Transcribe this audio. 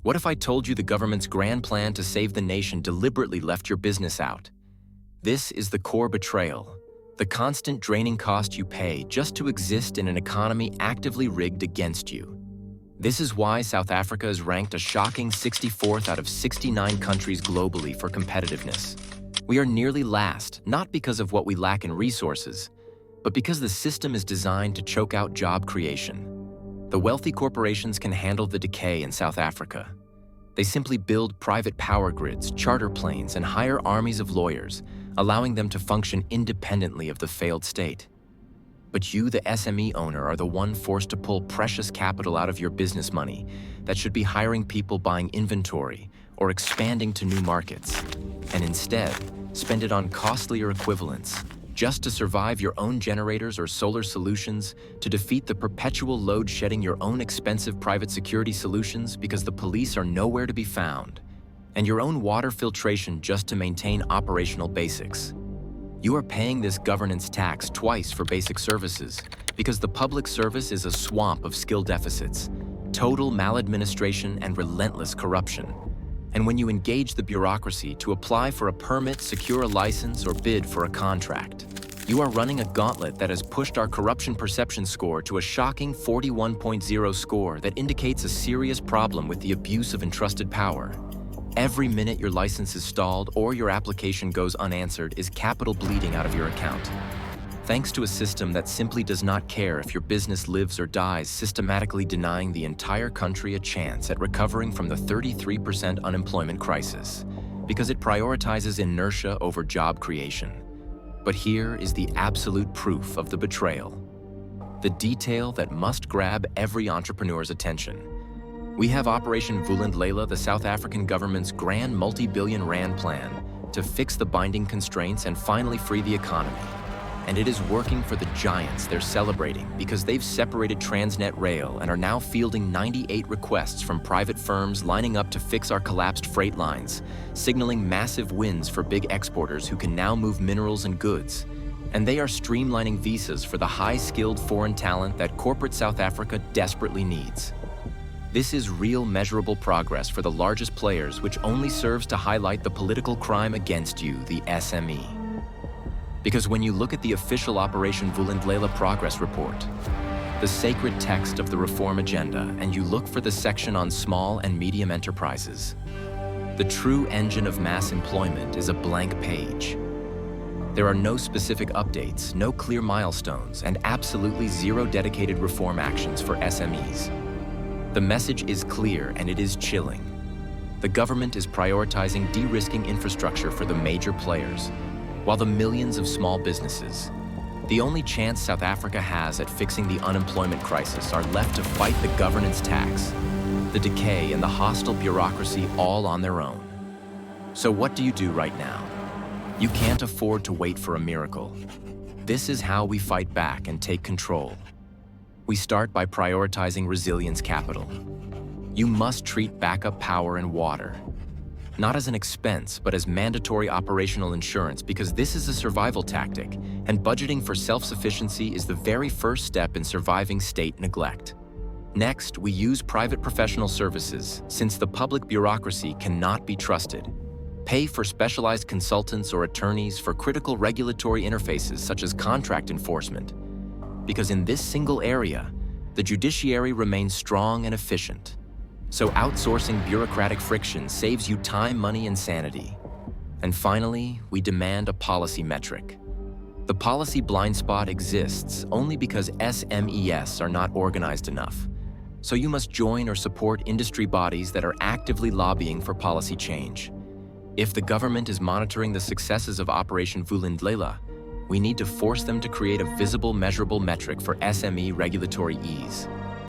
What if I told you the government's grand plan to save the nation deliberately left your business out? This is the core betrayal, the constant draining cost you pay just to exist in an economy actively rigged against you. This is why South Africa is ranked a shocking 64th out of 69 countries globally for competitiveness. We are nearly last, not because of what we lack in resources, but because the system is designed to choke out job creation. The wealthy corporations can handle the decay in South Africa. They simply build private power grids, charter planes, and hire armies of lawyers, allowing them to function independently of the failed state. But you, the SME owner, are the one forced to pull precious capital out of your business money that should be hiring people buying inventory or expanding to new markets, and instead spend it on costlier equivalents, just to survive your own generators or solar solutions, to defeat the perpetual load shedding your own expensive private security solutions because the police are nowhere to be found, and your own water filtration just to maintain operational basics. You are paying this governance tax twice for basic services because the public service is a swamp of skill deficits, total maladministration, and relentless corruption. And when you engage the bureaucracy to apply for a permit, secure a license, or bid for a contract, you are running a gauntlet that has pushed our corruption perception score to a shocking 41.0 score that indicates a serious problem with the abuse of entrusted power. Every minute your license is stalled or your application goes unanswered is capital bleeding out of your account. Thanks to a system that simply does not care if your business lives or dies, systematically denying the entire country a chance at recovering from the 33% unemployment crisis, because it prioritizes inertia over job creation. But here is the absolute proof of the betrayal. The detail that must grab every entrepreneur's attention. We have Operation Vulindlela, the South African government's grand multi-billion rand plan to fix the binding constraints and finally free the economy. And it is working for the giants they're celebrating because they've separated Transnet rail and are now fielding 98 requests from private firms lining up to fix our collapsed freight lines, signaling massive wins for big exporters who can now move minerals and goods. And they are streamlining visas for the high-skilled foreign talent that corporate South Africa desperately needs. This is real measurable progress for the largest players, which only serves to highlight the political crime against you, the SME. Because when you look at the official Operation Vulindlela progress report, the sacred text of the reform agenda, and you look for the section on small and medium enterprises, the true engine of mass employment is a blank page. There are no specific updates, no clear milestones, and absolutely zero dedicated reform actions for SMEs. The message is clear and it is chilling. The government is prioritizing de-risking infrastructure for the major players, while the millions of small businesses, the only chance South Africa has at fixing the unemployment crisis, are left to fight the governance tax, the decay, and the hostile bureaucracy all on their own. So what do you do right now? You can't afford to wait for a miracle. This is how we fight back and take control. We start by prioritizing resilience capital. You must treat backup power and water, not as an expense, but as mandatory operational insurance, because this is a survival tactic, and budgeting for self-sufficiency is the very first step in surviving state neglect. Next, we use private professional services, since the public bureaucracy cannot be trusted. Pay for specialized consultants or attorneys for critical regulatory interfaces such as contract enforcement, because in this single area, the judiciary remains strong and efficient. So outsourcing bureaucratic friction saves you time, money, and sanity. And finally, we demand a policy metric. The policy blind spot exists only because SMEs are not organized enough. So you must join or support industry bodies that are actively lobbying for policy change. If the government is monitoring the successes of Operation Vulindlela, we need to force them to create a visible, measurable metric for SME regulatory ease.